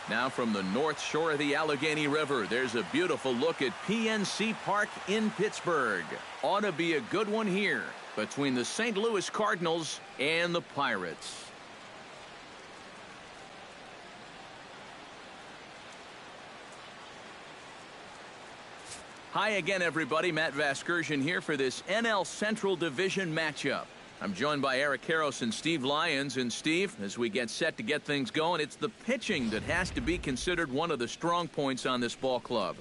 Now from the north shore of the Allegheny River, there's a beautiful look at PNC Park in Pittsburgh. Ought to be a good one here between the St. Louis Cardinals and the Pirates. Hi again, everybody. Matt Vasgersian here for this NL Central Division matchup. I'm joined by Eric Karros and Steve Lyons. And Steve, as we get set to get things going, it's the pitching that has to be considered one of the strong points on this ball club.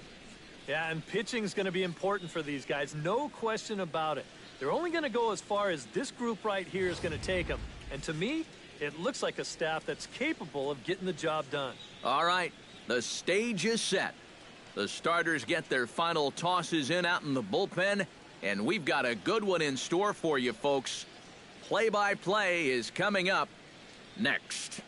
Yeah, and pitching is going to be important for these guys. No question about it. They're only going to go as far as this group right here is going to take them. And to me, it looks like a staff that's capable of getting the job done. All right, the stage is set. The starters get their final tosses in out in the bullpen, and we've got a good one in store for you, folks. Play-by-play is coming up next.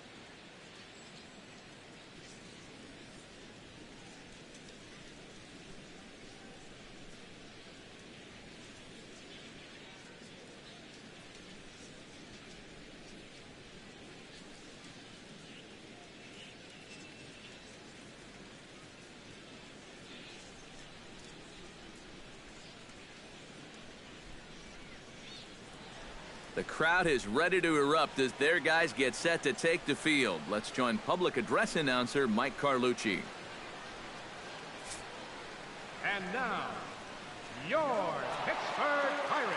The crowd is ready to erupt as their guys get set to take the field. Let's join public address announcer Mike Carlucci. And now, your Pittsburgh Pirates.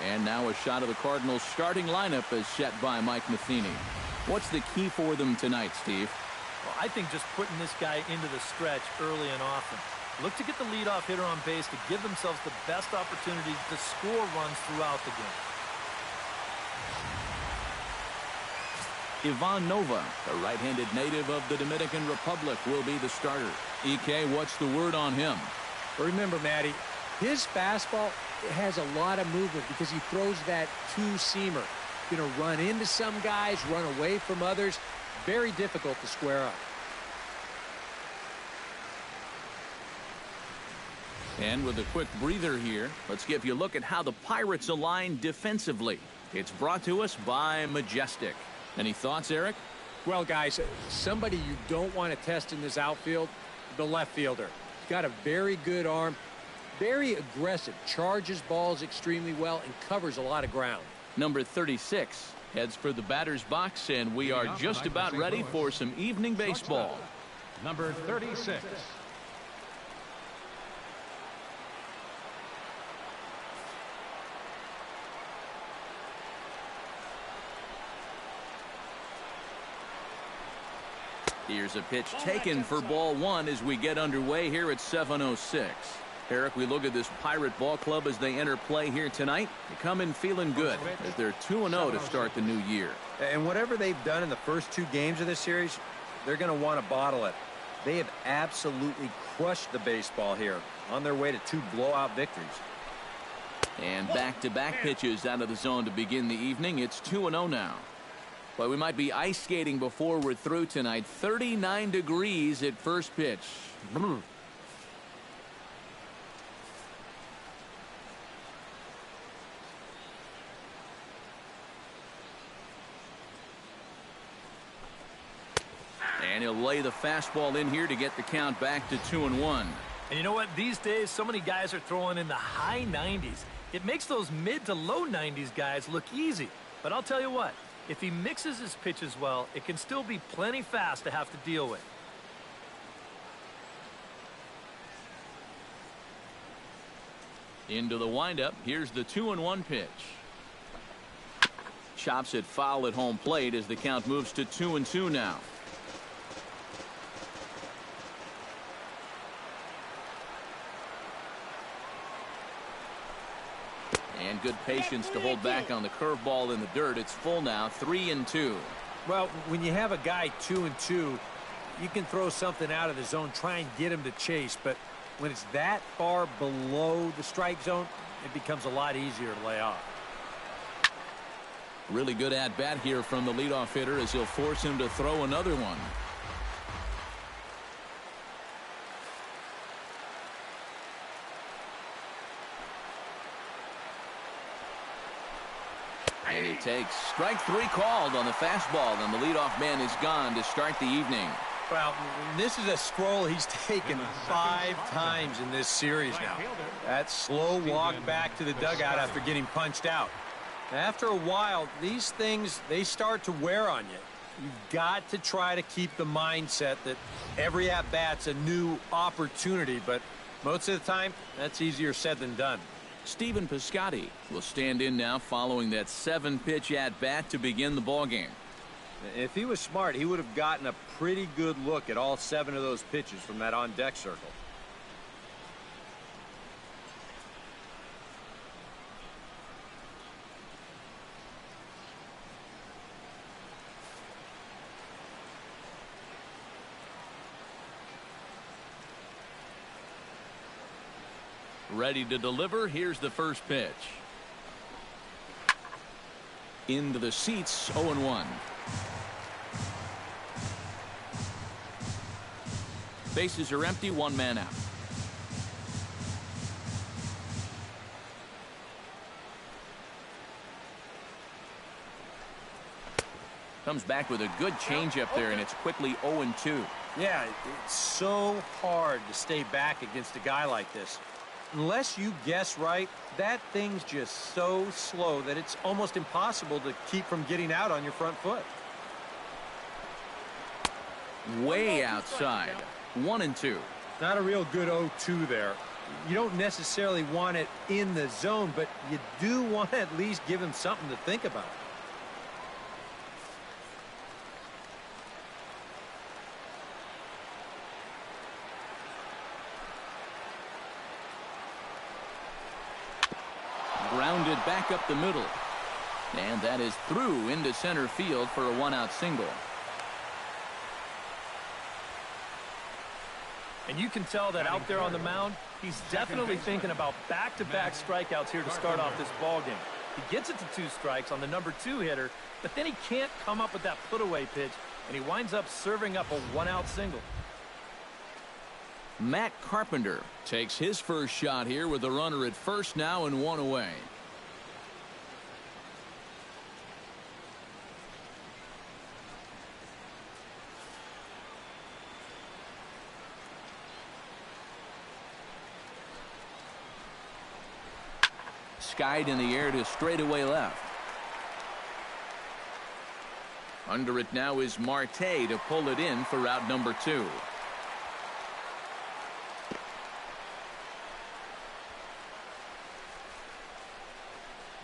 And now a shot of the Cardinals starting lineup is set by Mike Matheny. What's the key for them tonight, Steve? Well, I think just putting this guy into the stretch early and often. Look to get the leadoff hitter on base to give themselves the best opportunity to score runs throughout the game. Ivan Nova, the right-handed native of the Dominican Republic, will be the starter. EK, what's the word on him? Remember, Matty, his fastball has a lot of movement because he throws that two-seamer. Going to run into some guys, run away from others. Very difficult to square up. And with a quick breather here, let's give you a look at how the Pirates align defensively. It's brought to us by Majestic. Any thoughts, Eric? Well, guys, somebody you don't want to test in this outfield, the left fielder. He's got a very good arm. Very aggressive, charges balls extremely well, and covers a lot of ground. Number 36 heads for the batter's box, and we are just about ready for some evening baseball. Number 36. Here's a pitch taken for ball one as we get underway here at 7:06. Eric, we look at this Pirate ball club as they enter play here tonight. They come in feeling good as they're 2-0 to start the new year. And whatever they've done in the first two games of this series, they're going to want to bottle it. They have absolutely crushed the baseball here on their way to 2 blowout victories. And back-to-back pitches out of the zone to begin the evening. It's 2-0 now. Well, we might be ice skating before we're through tonight. 39 degrees at first pitch. And he'll lay the fastball in here to get the count back to 2-1. And you know what? These days, so many guys are throwing in the high 90s. It makes those mid to low 90s guys look easy. But I'll tell you what, if he mixes his pitches well, it can still be plenty fast to have to deal with. Into the windup. Here's the 2-1 pitch. Chops it foul at home plate as the count moves to 2-2 now. And good patience to hold back on the curveball in the dirt. It's full now, 3-2. Well, when you have a guy 2-2, you can throw something out of the zone, try and get him to chase. But when it's that far below the strike zone, it becomes a lot easier to lay off. Really good at-bat here from the leadoff hitter as he'll force him to throw another one. takes strike three called on the fastball, and the leadoff man is gone to start the evening. Well, this is a stroll he's taken 5 times in this series now. That slow walk back to the dugout after getting punched out. After a while, these things, they start to wear on you. You've got to try to keep the mindset that every at-bat's a new opportunity, but most of the time, that's easier said than done. Stephen Piscotty will stand in now following that 7-pitch at-bat to begin the ballgame. If he was smart, he would have gotten a pretty good look at all 7 of those pitches from that on-deck circle. Ready to deliver. Here's the first pitch. Into the seats, 0-1. Bases are empty, 1 man out. Comes back with a good changeup there, and it's quickly 0-2. Yeah, it's so hard to stay back against a guy like this. Unless you guess right, that thing's just so slow that it's almost impossible to keep from getting out on your front foot. Way outside. 1-2. Not a real good 0-2 there. You don't necessarily want it in the zone, but you do want to at least give him something to think about. Grounded back up the middle. And that is through into center field for a 1-out single. And you can tell that out there on the mound, he's definitely thinking about back-to-back strikeouts here to start off this ball game. He gets it to 2 strikes on the number 2 hitter, but then he can't come up with that put-away pitch, and he winds up serving up a 1-out single. Matt Carpenter takes his first shot here with a runner at first now and 1 away. Skied in the air to straightaway left. Under it now is Marte to pull it in for out number 2.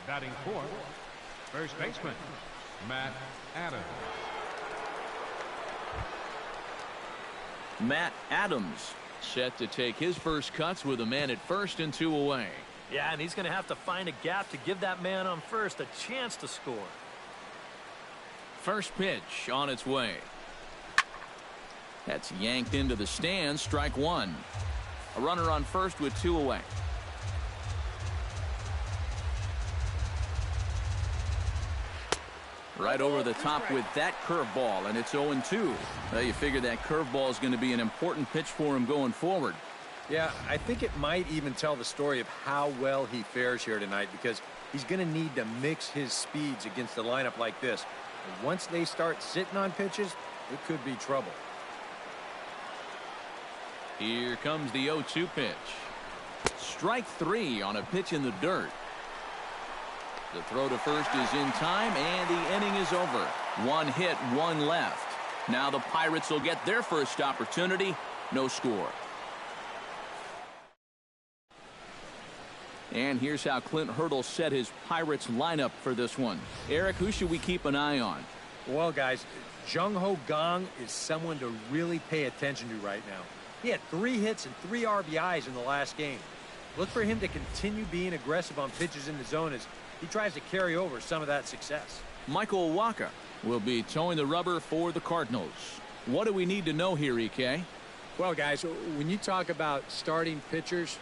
Batting fourth, first baseman, Matt Adams. Matt Adams set to take his first cuts with a man at first and 2 away. Yeah, and he's going to have to find a gap to give that man on first a chance to score. First pitch on its way. That's yanked into the stands, strike 1. A runner on first with 2 away. Right over the top with that curveball, and it's 0-2. Well, you figure that curveball is going to be an important pitch for him going forward. Yeah, I think it might even tell the story of how well he fares here tonight, because he's going to need to mix his speeds against a lineup like this. And once they start sitting on pitches, it could be trouble. Here comes the 0-2 pitch. Strike 3 on a pitch in the dirt. The throw to first is in time, and the inning is over. 1 hit, 1 left. Now the Pirates will get their first opportunity. No score. And here's how Clint Hurdle set his Pirates lineup for this one. Eric, who should we keep an eye on? Well, guys, Jung-Ho Kang is someone to really pay attention to right now. He had 3 hits and 3 RBIs in the last game. Look for him to continue being aggressive on pitches in the zone as he tries to carry over some of that success. Michael Wacha will be towing the rubber for the Cardinals. What do we need to know here, EK? Well, guys, when you talk about starting pitchers,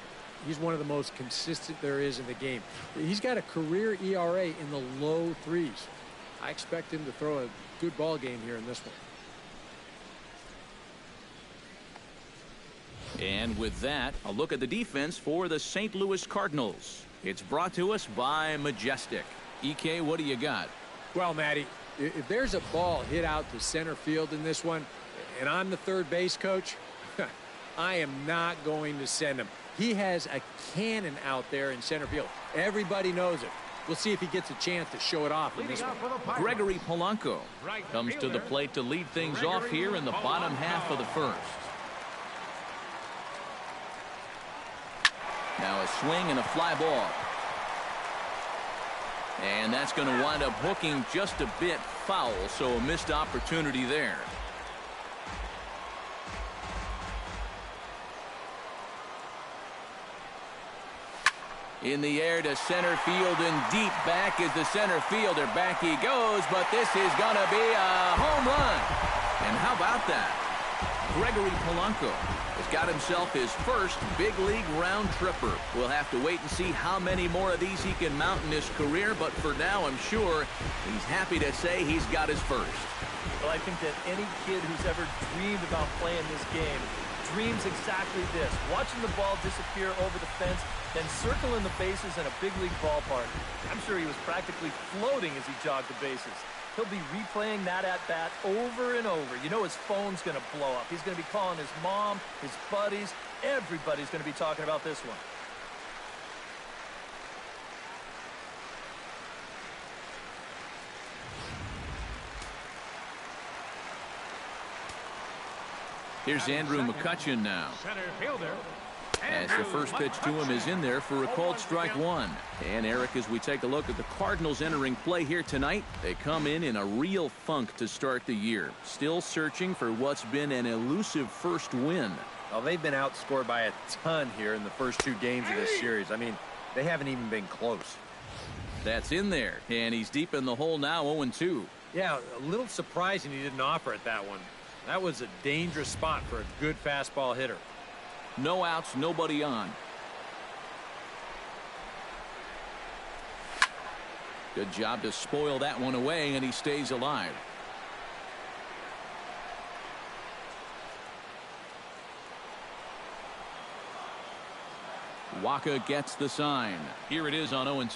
he's one of the most consistent there is in the game. He's got a career ERA in the low 3s. I expect him to throw a good ball game here in this one. And with that, a look at the defense for the St. Louis Cardinals. It's brought to us by Majestic. EK, what do you got? Well, Matty, if there's a ball hit out to center field in this one, and I'm the third base coach, I am not going to send him. He has a cannon out there in center field. Everybody knows it. We'll see if he gets a chance to show it off in this one. Gregory Polanco comes to the plate to lead things off here in the bottom half of the first. Now a swing and a fly ball. And that's going to wind up hooking just a bit foul, so a missed opportunity there. In the air to center field and deep back is the center fielder. Back he goes, but this is going to be a home run. And how about that? Gregory Polanco has got himself his first big league round tripper. We'll have to wait and see how many more of these he can mount in his career, but for now I'm sure he's happy to say he's got his first. Well, I think that any kid who's ever dreamed about playing this game dreams exactly this, watching the ball disappear over the fence, then circling the bases in a big league ballpark. I'm sure he was practically floating as he jogged the bases. He'll be replaying that at-bat over and over. You know his phone's going to blow up. He's going to be calling his mom, his buddies. Everybody's going to be talking about this one. Here's Andrew McCutchen now. Center fielder. As the first pitch to him is in there for a called strike one. And Eric, as we take a look at the Cardinals entering play here tonight, they come in a real funk to start the year. Still searching for what's been an elusive first win. Well, they've been outscored by a ton here in the first two games of this series. I mean, they haven't even been close. That's in there, and he's deep in the hole now, 0-2. Yeah, a little surprising he didn't offer it that one. That was a dangerous spot for a good fastball hitter. No outs, nobody on. Good job to spoil that one away, and he stays alive. Waka gets the sign. Here it is on 0-2.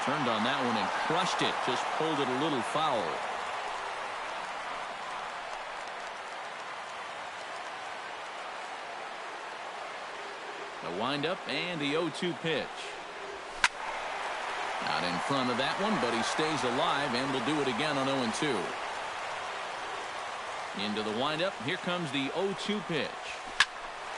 Turned on that one and crushed it. Just pulled it a little foul. The windup and the 0-2 pitch. Not in front of that one, but he stays alive and will do it again on 0-2. Into the windup. Here comes the 0-2 pitch.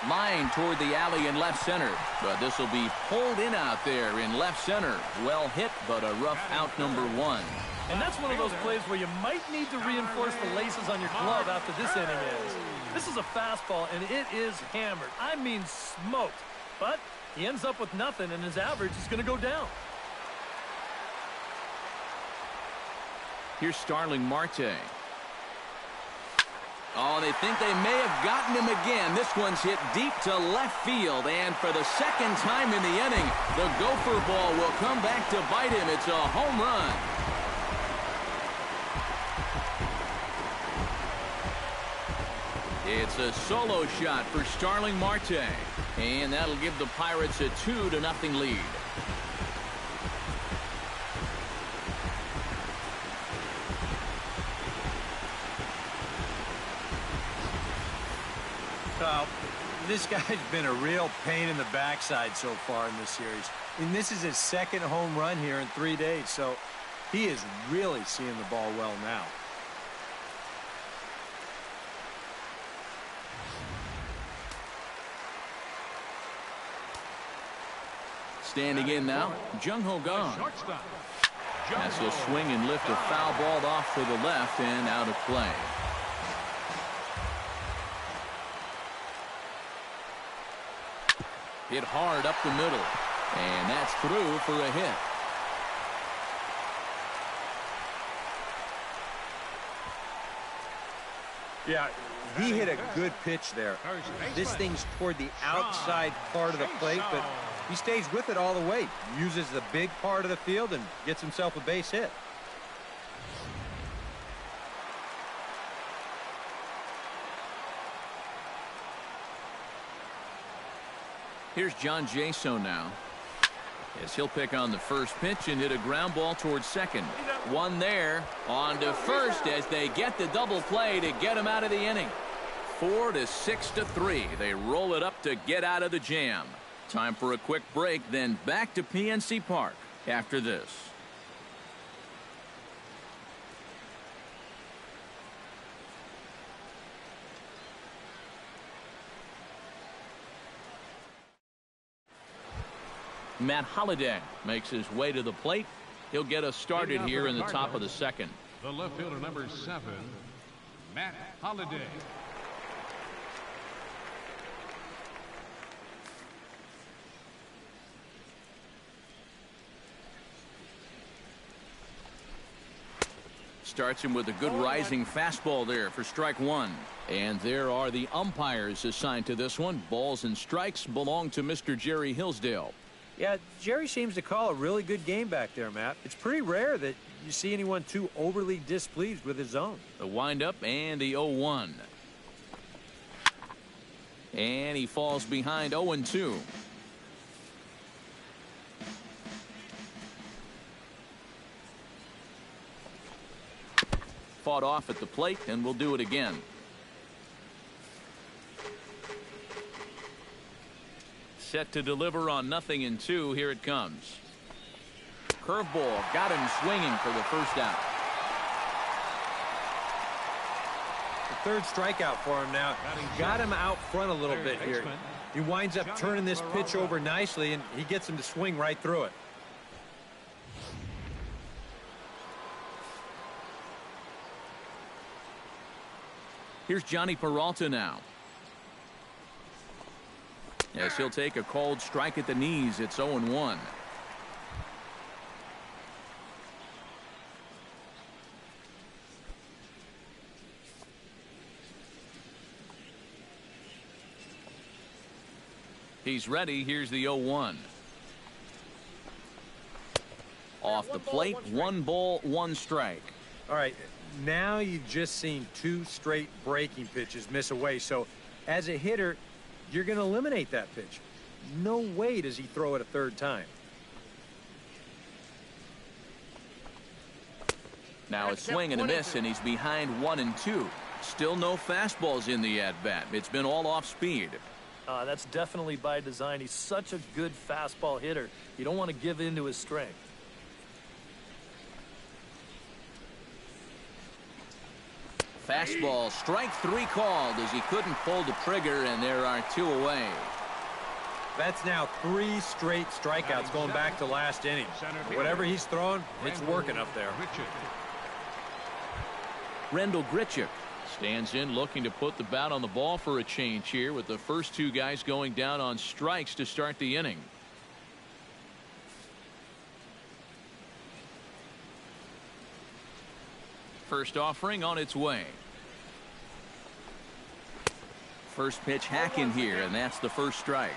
Line toward the alley in left center, but this will be pulled in out there in left center. Well hit, but a rough out number one. And that's one of those plays where you might need to reinforce the laces on your glove after this inning ends. This is a fastball, and it is hammered. I mean smoked. But he ends up with nothing, and his average is going to go down. Here's Starling Marte. Oh, they think they may have gotten him again. This one's hit deep to left field, and for the second time in the inning, the gopher ball will come back to bite him. It's a home run. It's a solo shot for Starling Marte, and that'll give the Pirates a 2-0 lead. This guy's been a real pain in the backside so far in this series. And this is his second home run here in 3 days, so he is really seeing the ball well now. Standing in now, Jung-Ho Kang. That's a swing and lift, a foul ball off to the left and out of play. Hit hard up the middle, and that's through for a hit. Yeah, he hit a good pitch there. This thing's toward the outside part of the plate, but he stays with it all the way. Uses the big part of the field and gets himself a base hit. Here's John Jaso now. As he'll pick on the first pitch and hit a ground ball towards second. One there. On to first as they get the double play to get him out of the inning. 4-6-3. They roll it up to get out of the jam. Time for a quick break, then back to PNC Park after this. Matt Holliday makes his way to the plate. He'll get us started here in the top of the second. The left fielder, number 7, Matt Holliday. Starts him with a good rising fastball there for strike one. And there are the umpires assigned to this one. Balls and strikes belong to Mr. Jerry Hillsdale. Yeah, Jerry seems to call a really good game back there, Matt. It's pretty rare that you see anyone too overly displeased with his zone. The windup and the 0-1. And he falls behind 0-2. Fought off at the plate, and we'll do it again. Set to deliver on 0-2. Here it comes. Curveball got him swinging for the first out. The third strikeout for him now. Got him out front a little bit here. He winds up turning this pitch over nicely, and he gets him to swing right through it. Here's Johnny Peralta now. Yes, he'll take a called strike at the knees. It's 0-1. He's ready. Here's the 0-1. Off the plate, 1 ball, 1 strike. All right, now you've just seen 2 straight breaking pitches miss away. So as a hitter, you're going to eliminate that pitch. No way does he throw it a third time. Now a swing and a miss, and he's behind 1-2. Still no fastballs in the at-bat. It's been all off speed. That's definitely by design. He's such a good fastball hitter. You don't want to give in to his strength. Fastball, strike 3 called as he couldn't pull the trigger, and there are 2 away. That's now 3 straight strikeouts going back to last inning. Whatever he's throwing, it's working up there. Rendell Grichuk stands in looking to put the bat on the ball for a change here, with the first 2 guys going down on strikes to start the inning. First offering on its way. First pitch hack in here, and that's the first strike.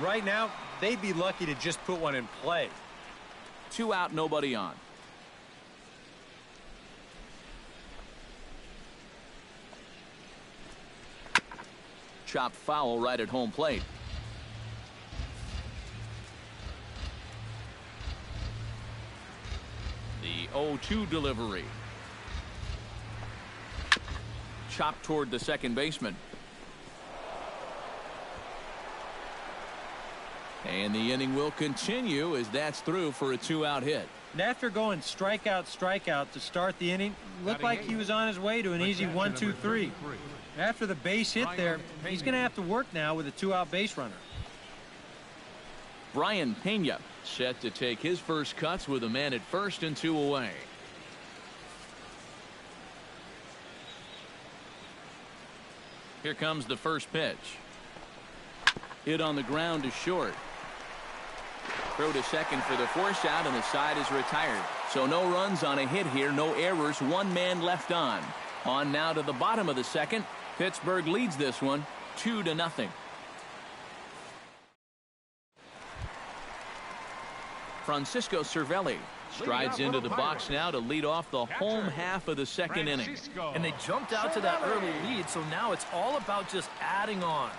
Right now, they'd be lucky to just put one in play. 2 out, nobody on. Chopped foul right at home plate. The 0-2 delivery. Chopped toward the second baseman. And the inning will continue as that's through for a 2-out hit. And after going strikeout to start the inning, looked like he was on his way to an easy 1-2-3. After the base hit there, he's going to have to work now with a 2-out base runner. Brian Pena set to take his first cuts with a man at first and 2 away. Here comes the first pitch. Hit on the ground to short. Throw to second for the force out, and the side is retired. So no runs on a hit here, no errors, 1 man left on. On now to the bottom of the second. Pittsburgh leads this one 2-0. Francisco Cervelli strides into the box now to lead off the home half of the second inning. And they jumped out to that early lead, so now it's all about just adding on.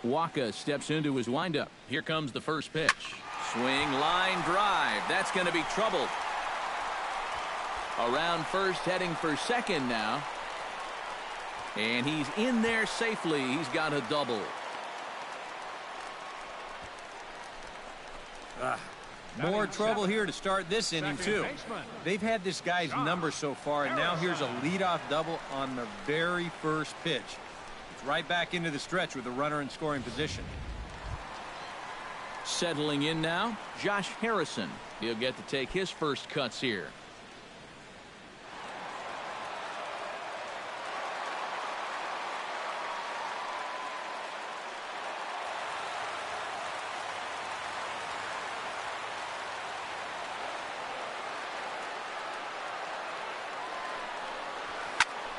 Waka steps into his windup. Here comes the first pitch. Swing, line drive. That's going to be trouble. Around first, heading for second now. And he's in there safely. He's got a double. More trouble here to start this inning, too. They've had this guy's number so far, and now here's a leadoff double on the very first pitch. It's right back into the stretch with a runner in scoring position. Settling in now, Josh Harrison. He'll get to take his first cuts here.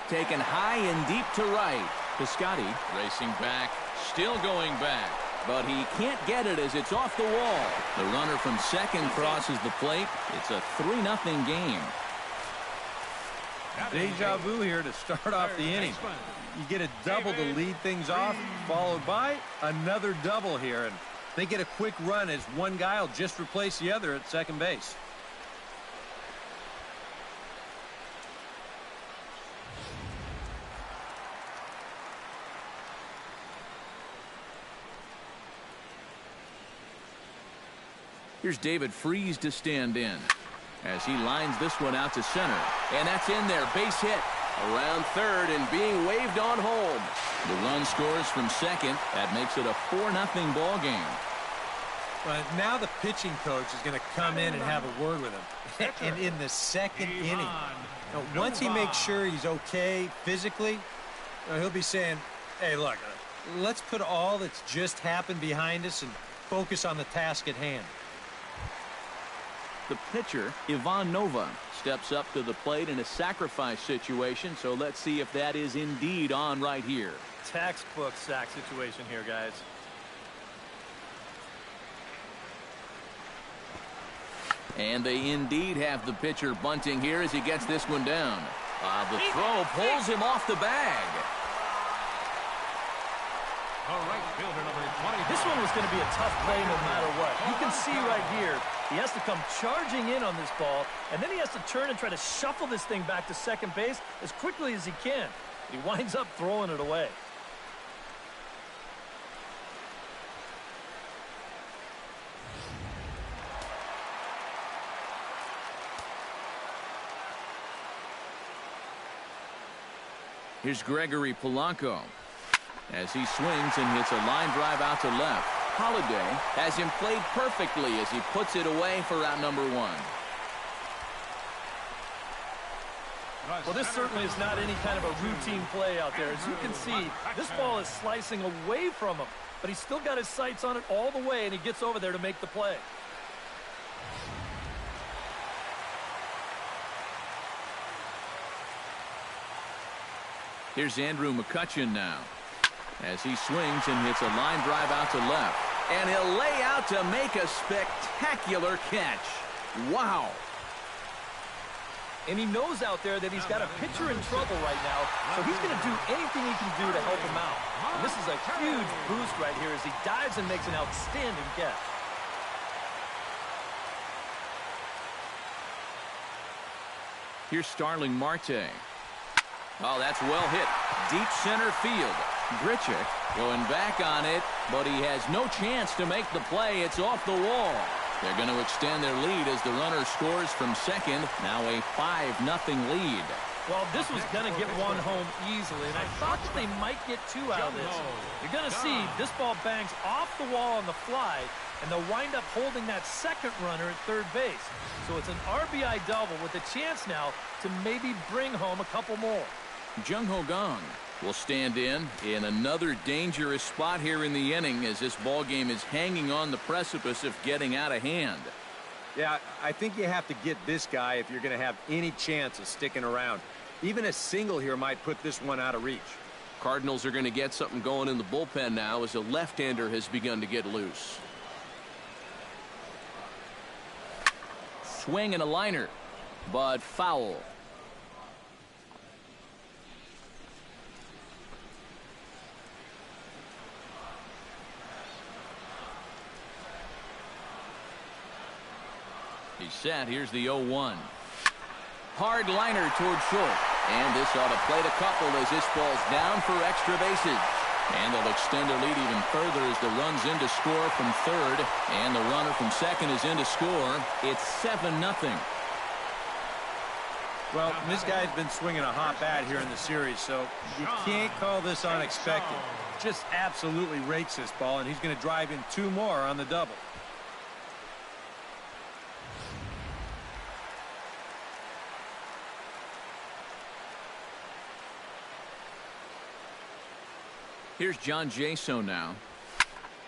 Taken high and deep to right. Piscotty racing back, still going back, but he can't get it as it's off the wall. The runner from second crosses the plate. It's a 3-0 game. Deja vu here to start off the inning. You get a double to lead things off, followed by another double here, and they get a quick run as one guy will just replace the other at second base. Here's David Freese to stand in as he lines this one out to center. And that's in there. Base hit. Around third and being waved on home. The run scores from second. That makes it a 4-0 ball game. But now the pitching coach is going to come in and have a word with him. And in the second inning, once he makes sure he's okay physically, he'll be saying, hey, look, let's put all that's just happened behind us and focus on the task at hand. The pitcher, Ivan Nova, steps up to the plate in a sacrifice situation, so let's see if that is indeed on right here. Textbook sack situation here, guys. And they indeed have the pitcher bunting here as he gets this one down. The throw pulls him off the bag. This one was going to be a tough play no matter what. You can see right here, he has to come charging in on this ball, and then he has to turn and try to shuffle this thing back to second base as quickly as he can. He winds up throwing it away. Here's Gregory Polanco as he swings and hits a line drive out to left. Holiday has him played perfectly as he puts it away for out number one. Well, this certainly is not any kind of a routine play out there. As you can see, this ball is slicing away from him, but he's still got his sights on it all the way, and he gets over there to make the play. Here's Andrew McCutchen now as he swings and hits a line drive out to left. And he'll lay out to make a spectacular catch. Wow. And he knows out there that he's got a pitcher in trouble right now, so he's going to do anything he can do to help him out. And this is a huge boost right here as he dives and makes an outstanding catch. Here's Starling Marte. Oh, that's well hit. Deep center field. Grichuk going back on it, but he has no chance to make the play. It's off the wall. They're going to extend their lead as the runner scores from second. Now a 5-0 lead. Well, this was going to get one home easily, and I thought that they might get two out of this. You're going to see this ball bangs off the wall on the fly, and they'll wind up holding that second runner at third base. So it's an RBI double with a chance now to maybe bring home a couple more. Jung Ho Gong will stand in another dangerous spot here in the inning as this ball game is hanging on the precipice of getting out of hand. Yeah, I think you have to get this guy if you're going to have any chance of sticking around. Even a single here might put this one out of reach. Cardinals are going to get something going in the bullpen now as a left-hander has begun to get loose. Swing and a liner, but foul. He's set. Here's the 0-1. Hard liner toward short. And this ought to play the couple as this ball's down for extra bases. And they'll extend their lead even further as the run's in to score from third. And the runner from second is in to score. It's 7-0. Well, this guy's been swinging a hot bat here in the series, so you can't call this unexpected. Just absolutely rakes this ball, and he's going to drive in 2 more on the double. Here's John Jaso now,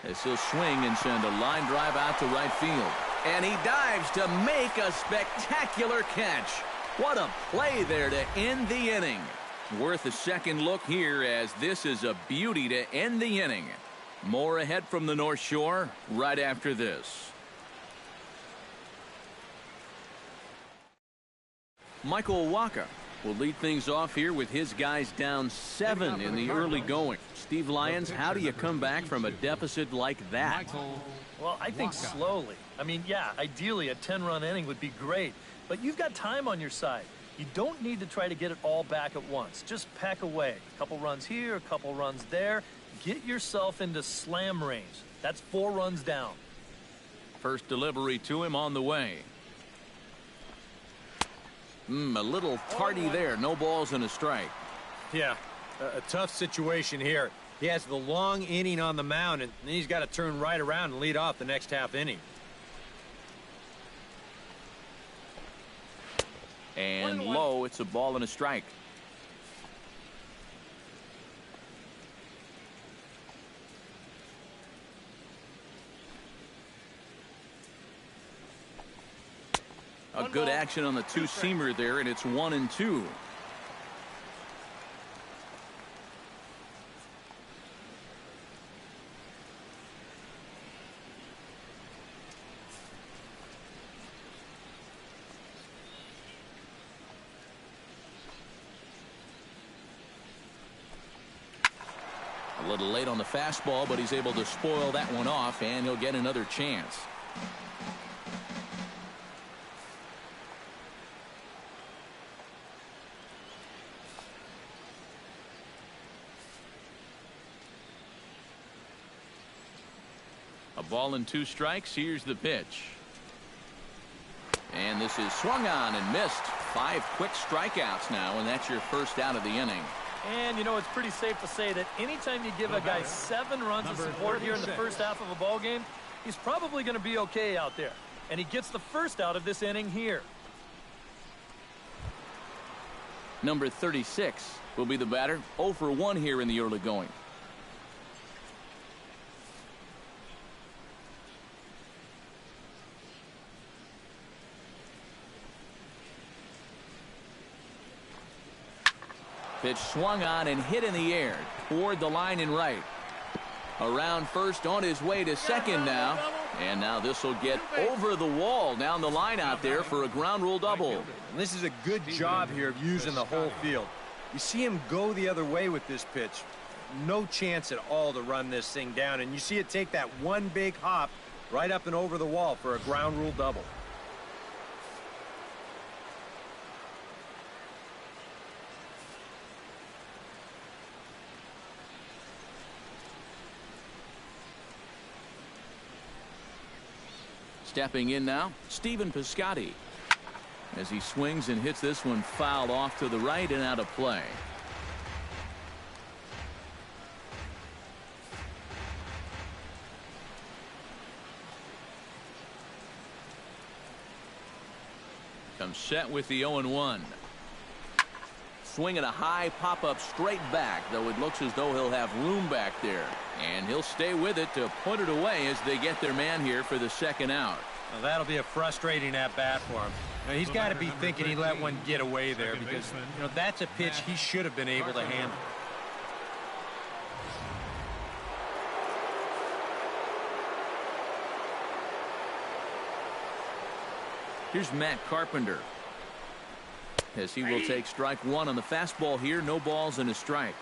as he'll swing and send a line drive out to right field. And he dives to make a spectacular catch. What a play there to end the inning. Worth a second look here, as this is a beauty to end the inning. More ahead from the North Shore right after this. Michael Wacha will lead things off here with his guys down 7 in the early going. Steve Lyons, how do you come back from a deficit like that? Well, I think slowly. I mean, yeah, ideally a 10-run inning would be great, but you've got time on your side. You don't need to try to get it all back at once. Just pack away. A couple runs here, a couple runs there. Get yourself into slam range. That's 4 runs down. First delivery to him on the way. A little tardy there. No balls and a strike. Yeah, a tough situation here. He has the long inning on the mound, and he's got to turn right around and lead off the next half inning. And low, it's a ball and a strike. A good action on the two-seamer there, and it's 1-2. A little late on the fastball, but he's able to spoil that one off, and he'll get another chance. A ball and 2 strikes. Here's the pitch. And this is swung on and missed. 5 quick strikeouts now, and that's your first out of the inning. And, you know, it's pretty safe to say that anytime you give a guy 7 runs of support here in the first half of a ball game, he's probably going to be okay out there. And he gets the first out of this inning here. Number 36 will be the batter. 0 for 1 here in the early going. Pitch swung on and hit in the air toward the line and right. Around first, on his way to second now. And now this will get over the wall down the line out there for a ground rule double. And this is a good job here of using the whole field. You see him go the other way with this pitch. No chance at all to run this thing down. And you see it take that one big hop right up and over the wall for a ground rule double. Stepping in now, Stephen Piscotty, as he swings and hits this one foul off to the right and out of play. Comes set with the 0-1. Swinging a high pop-up straight back, though it looks as though he'll have room back there. And he'll stay with it to put it away as they get their man here for the second out. Well, that'll be a frustrating at-bat for him. Now, he's got to be thinking he let one get away there because, you know, that's a pitch he should have been able to handle. Here's Matt Carpenter, as he will take strike 1 on the fastball here. No balls and a strike.